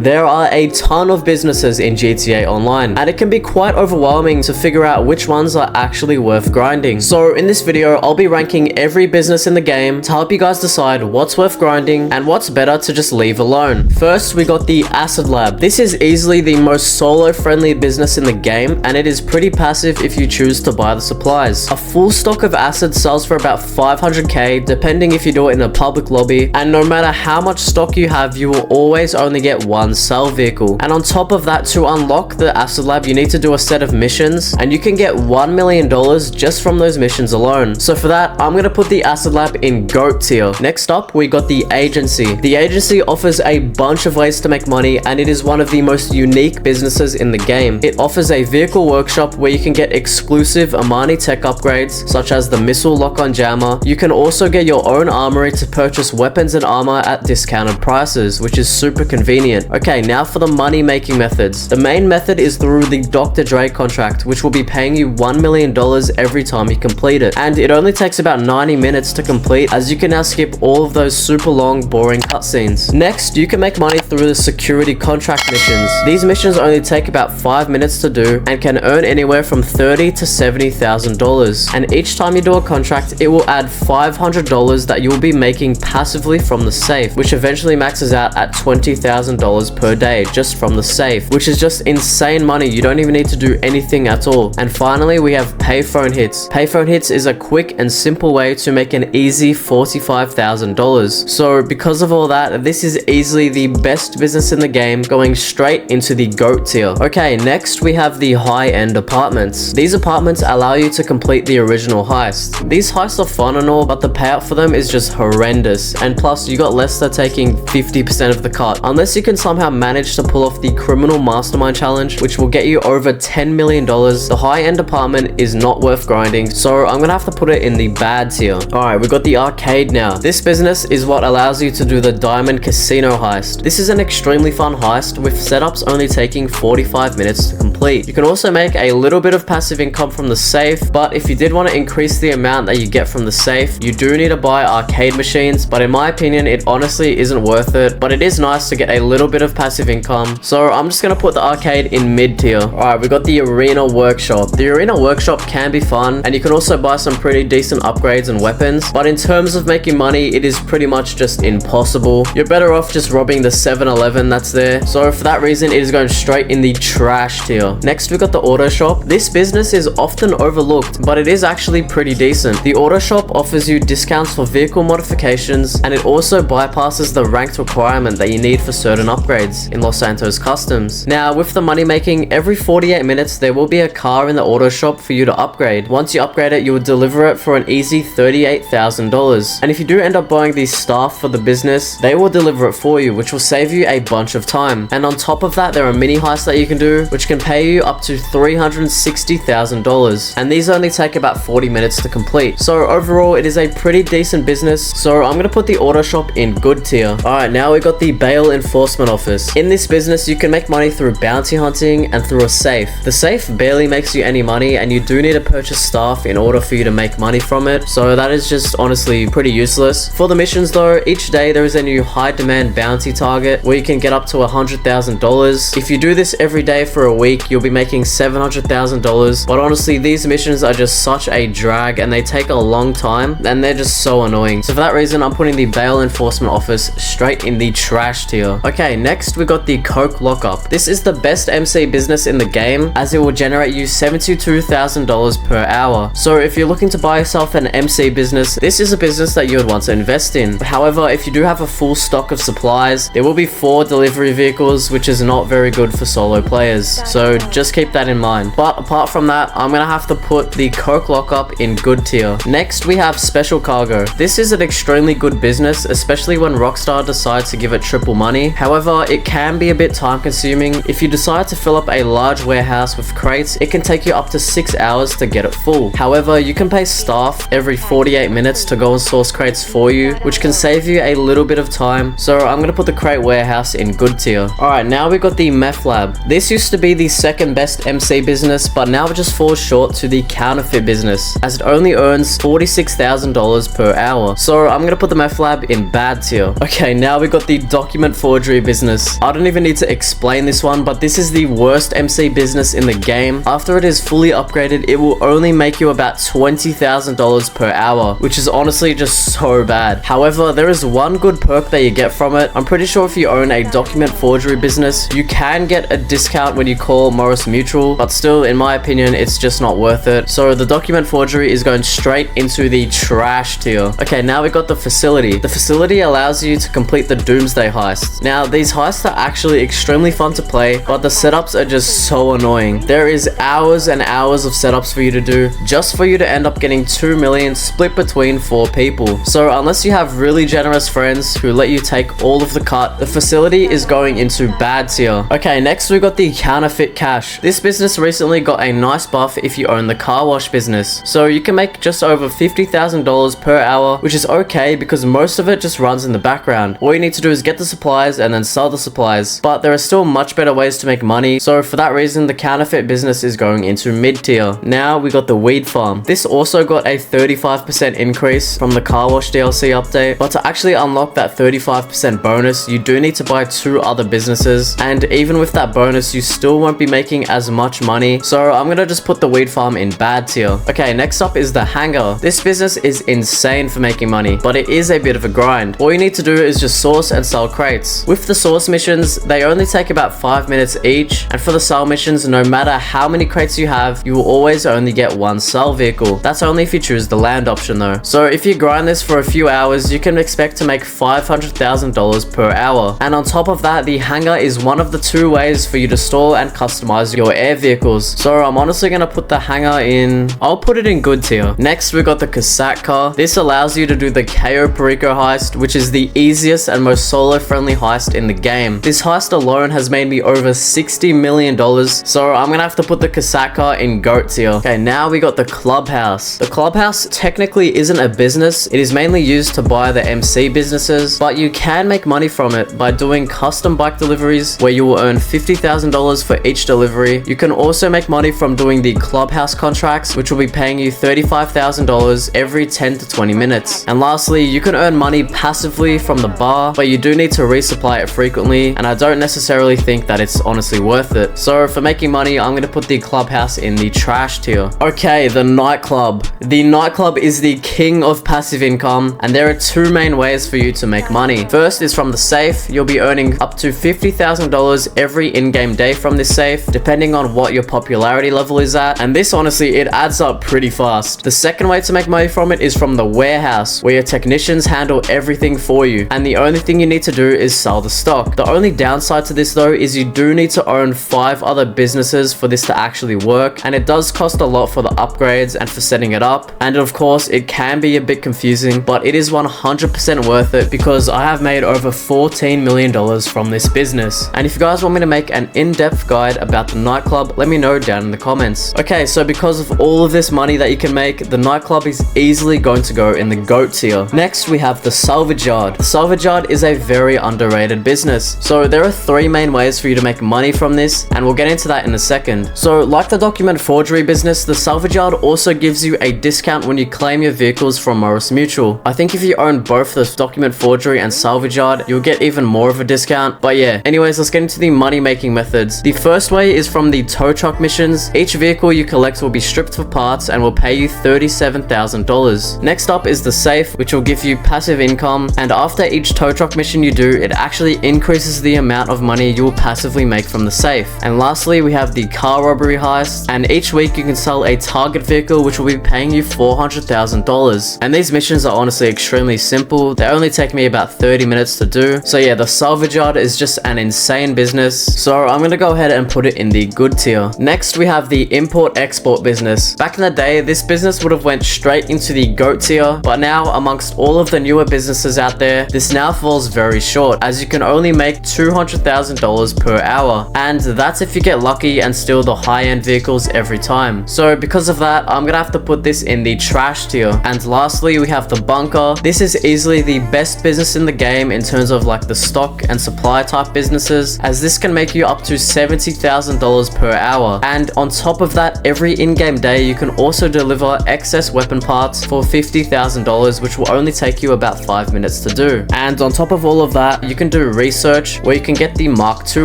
There are a ton of businesses in GTA Online, and it can be quite overwhelming to figure out which ones are actually worth grinding. So in this video, I'll be ranking every business in the game to help you guys decide what's worth grinding and what's better to just leave alone. First, we got the Acid Lab. This is easily the most solo-friendly business in the game, and it is pretty passive if you choose to buy the supplies. A full stock of acid sells for about 500k, depending if you do it in a public lobby, and no matter how much stock you have, you will always only get one sell vehicle. And on top of that, to unlock the Acid Lab, you need to do a set of missions, and you can get $1 million just from those missions alone. So for that, I'm gonna put the Acid Lab in GOAT tier. Next up, we got the Agency. The Agency offers a bunch of ways to make money, and it is one of the most unique businesses in the game. It offers a vehicle workshop where you can get exclusive Amani tech upgrades, such as the missile lock-on jammer. You can also get your own armory to purchase weapons and armor at discounted prices, which is super convenient. Okay, now for the money making methods. The main method is through the Dr. Dre contract, which will be paying you $1 million every time you complete it. And it only takes about 90 minutes to complete, as you can now skip all of those super long, boring cutscenes. Next, you can make money through the security contract missions. These missions only take about 5 minutes to do and can earn anywhere from $30,000 to $70,000. And each time you do a contract, it will add $500 that you will be making passively from the safe, which eventually maxes out at $20,000 per day just from the safe, which is just insane money. You don't even need to do anything at all. And finally, we have payphone hits. Payphone hits is a quick and simple way to make an easy $45,000. So because of all that, this is easily the best business in the game, going straight into the GOAT tier. Okay, next we have the high-end apartments. These apartments allow you to complete the original heist. These heists are fun and all, but the payout for them is just horrendous, and plus you got Lester taking 50% of the cut, unless you can somehow manage to pull off the criminal mastermind challenge, which will get you over $10 million. The high-end apartment is not worth grinding, so I'm gonna have to put it in the bad tier. Alright, we got the arcade now. This business is what allows you to do the Diamond Casino heist. This is an extremely fun heist, with setups only taking 45 minutes to complete. You can also make a little bit of passive income from the safe, but if you did want to increase the amount that you get from the safe, you do need to buy arcade machines, but in my opinion, it honestly isn't worth it. But it is nice to get a little bit of passive income, so I'm just gonna put the arcade in mid tier. Alright, we got the Arena Workshop. The Arena Workshop can be fun, and you can also buy some pretty decent upgrades and weapons, but in terms of making money, it is pretty much just impossible. You're better off just robbing the 7-Eleven that's there, so for that reason, it is going straight in the trash tier. Next, we got the Auto Shop. This business is often overlooked, but it is actually pretty decent. The Auto Shop offers you discounts for vehicle modifications, and it also bypasses the ranked requirement that you need for certain upgrades in Los Santos Customs. Now, with the money making, every 48 minutes there will be a car in the Auto Shop for you to upgrade. Once you upgrade it, you will deliver it for an easy $38,000. And if you do end up buying the staff for the business, they will deliver it for you, which will save you a bunch of time. And on top of that, there are mini heists that you can do, which can pay you up to $360,000. And these only take about 40 minutes to complete. So overall, it is a pretty decent business. So I'm gonna put the Auto Shop in good tier. Alright, now we got the Bail Enforcement Office. In this business, you can make money through bounty hunting and through a safe. The safe barely makes you any money, and you do need to purchase staff in order for you to make money from it. So that is just honestly pretty useless. For the missions though, each day there is a new high demand bounty target where you can get up to $100,000. If you do this every day for a week, you'll be making $700,000. But honestly, these missions are just such a drag, and they take a long time, and they're just so annoying. So for that reason, I'm putting the Bail Enforcement Office straight in the trash tier. Okay, next we got the Coke Lockup. This is the best MC business in the game, as it will generate you $72,000 per hour. So if you're looking to buy yourself an MC business, this is a business that you would want to invest in. However, if you do have a full stock of supplies, there will be 4 delivery vehicles, which is not very good for solo players. So just keep that in mind. But apart from that, I'm gonna have to put the Coke Lockup in good tier. Next, we have Special Cargo. This is an extremely good business, especially when Rockstar decides to give it triple money. However, it can be a bit time consuming. If you decide to fill up a large warehouse with crates, it can take you up to 6 hours to get it full. However, you can pay staff every 48 minutes to go and source crates for you, which can save you a little bit of time. So I'm gonna put the crate warehouse in good tier. Alright, now we got the Meth Lab. This used to be the second best MC business, but now it just falls short to the counterfeit business, as it only earns $46,000 per hour. So I'm gonna put the Meth Lab in bad tier. Okay, now we got the document forgery business. business. I don't even need to explain this one, but this is the worst MC business in the game. After it is fully upgraded, it will only make you about $20,000 per hour, which is honestly just so bad. However, there is one good perk that you get from it. I'm pretty sure if you own a document forgery business, you can get a discount when you call Morris Mutual, but still, in my opinion, it's just not worth it. So the document forgery is going straight into the trash tier. Okay, now we got the facility. The facility allows you to complete the Doomsday heists. Now, these heists are actually extremely fun to play, but the setups are just so annoying. There is hours and hours of setups for you to do, just for you to end up getting 2 million split between 4 people. So unless you have really generous friends who let you take all of the cut, the facility is going into bad tier. Okay, next we got the counterfeit cash. This business recently got a nice buff if you own the car wash business. So you can make just over $50,000 per hour, which is okay because most of it just runs in the background. All you need to do is get the supplies and then sell the supplies. But there are still much better ways to make money. So for that reason, the counterfeit business is going into mid tier. Now we got the weed farm. This also got a 35% increase from the car wash DLC update. But to actually unlock that 35% bonus, you do need to buy 2 other businesses. And even with that bonus, you still won't be making as much money. So I'm gonna just put the weed farm in bad tier. Okay, next up is the hangar. This business is insane for making money, but it is a bit of a grind. All you need to do is just source and sell crates. With the source missions, they only take about 5 minutes each, and for the sell missions, no matter how many crates you have, you will always only get 1 sell vehicle. That's only if you choose the land option though. So if you grind this for a few hours, you can expect to make $500,000 per hour. And on top of that, the hangar is one of the 2 ways for you to store and customize your air vehicles. So I'm honestly gonna put the hangar in, I'll put it in good tier. Next, we got the Cassette car. This allows you to do the KO Perico heist, which is the easiest and most solo friendly heist in the game. This heist alone has made me over $60 million. So I'm gonna have to put the Cassette car in GOAT tier. Okay, now we got the Clubhouse. The Clubhouse technically isn't a business. It is mainly used to buy the MC businesses, but you can make money from it by doing custom bike deliveries where you will earn $50,000 for each delivery. You can also make money from doing the Clubhouse contracts, which will be paying you $35,000 every 10 to 20 minutes. And lastly, you can earn money passively from the bar, but you do need to resupply it frequently, and I don't necessarily think that it's honestly worth it. So for making money, I'm going to put the Clubhouse in the trash tier. Okay, the nightclub. The nightclub is the king of passive income, and there are 2 main ways for you to make money. First is from the safe. You'll be earning up to $50,000 every in-game day from this safe, depending on what your popularity level is at, and this honestly, it adds up pretty fast. The second way to make money from it is from the warehouse, where your technicians handle everything for you, and the only thing you need to do is sell the stock. The only downside to this though is you do need to own 5 other businesses for this to actually work, and it does cost a lot for the upgrades and for setting it up, and of course it can be a bit confusing, but it is 100% worth it because I have made over $14 million from this business. And if you guys want me to make an in-depth guide about the nightclub, let me know down in the comments. Okay, so because of all of this money that you can make, the nightclub is easily going to go in the GOAT tier. Next, we have the salvage yard. The salvage yard is a very underrated business. So there are 3 main ways for you to make money from this, and we'll get into that in a second. So like the document forgery business, the salvage yard also gives you a discount when you claim your vehicles from Morris Mutual. I think if you own both the document forgery and salvage yard, you'll get even more of a discount. But yeah, anyways, let's get into the money making methods. The first way is from the tow truck missions. Each vehicle you collect will be stripped for parts and will pay you $37,000. Next up is the safe, which will give you passive income, and after each tow truck mission you do, it actually increases the amount of money you will passively make from the safe. And lastly, we have the car robbery heist, and each week you can sell a target vehicle which will be paying you $400,000. And these missions are honestly extremely simple. They only take me about 30 minutes to do. So yeah, the salvage yard is just an insane business. So I'm gonna go ahead and put it in the good tier. Next, we have the import-export business. Back in the day, this business would have went straight into the GOAT tier, but now amongst all of the newer businesses out there, this now falls very short, as you can only make $200,000 per hour, and that's if you get lucky and steal the high-end vehicles every time. So because of that, I'm gonna have to put this in the trash tier. And lastly, we have the bunker. This is easily the best business in the game in terms of like the stock and supply type businesses, as this can make you up to $70,000 per hour. And on top of that, every in-game day you can also deliver excess weapon parts for $50,000, which will only take you about 5 minutes to do. And on top of all of that, you can do resale research, where you can get the Mark II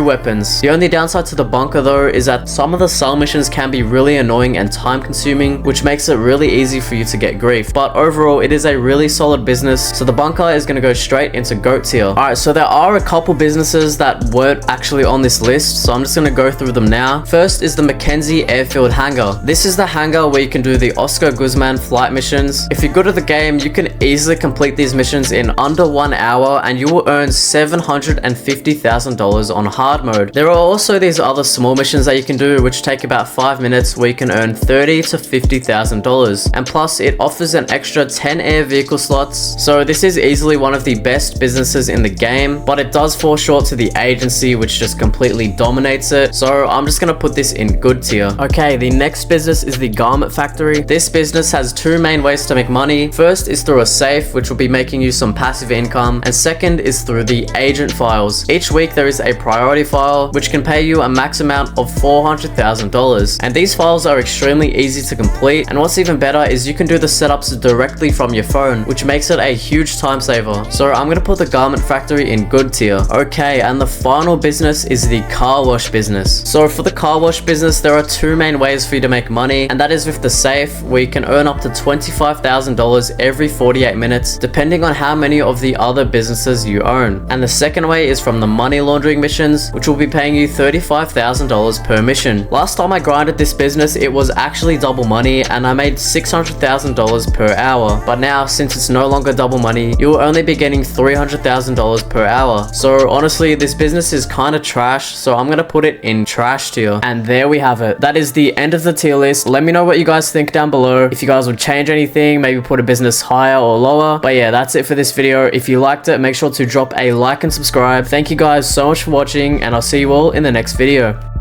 weapons. The only downside to the bunker though is that some of the sell missions can be really annoying and time consuming, which makes it really easy for you to get grief. But overall, it is a really solid business, so the bunker is going to go straight into GOAT tier. Alright, so there are a couple businesses that weren't actually on this list, so I'm just going to go through them now. First is the Mackenzie Airfield Hangar. This is the hangar where you can do the Oscar Guzman flight missions. If you're good at the game, you can easily complete these missions in under 1 hour and you will earn $750,000 on hard mode. There are also these other small missions that you can do which take about 5 minutes, where you can earn $30,000 to $50,000, and plus it offers an extra 10 air vehicle slots, so this is easily one of the best businesses in the game, but it does fall short to the agency, which just completely dominates it, so I'm just gonna put this in good tier. Okay, the next business is the garment factory. This business has two main ways to make money. First is through a safe, which will be making you some passive income, and second is through the agent files. Each week there is a priority file which can pay you a max amount of $400,000, and these files are extremely easy to complete, and what's even better is you can do the setups directly from your phone, which makes it a huge time saver. So I'm gonna put the garment factory in good tier. Okay, and the final business is the car wash business. So for the car wash business, there are two main ways for you to make money, and that is with the safe, where you can earn up to $25,000 every 48 minutes, depending on how many of the other businesses you own. And the second way is from the money laundering missions, which will be paying you $35,000 per mission. Last time I grinded this business, it was actually double money, and I made $600,000 per hour. But now, since it's no longer double money, you will only be getting $300,000 per hour. So honestly, this business is kind of trash, so I'm gonna put it in trash tier. And there we have it. That is the end of the tier list. Let me know what you guys think down below. If you guys would change anything, maybe put a business higher or lower. But yeah, that's it for this video. If you liked it, make sure to drop a like and subscribe. Thank you guys so much for watching, and I'll see you all in the next video.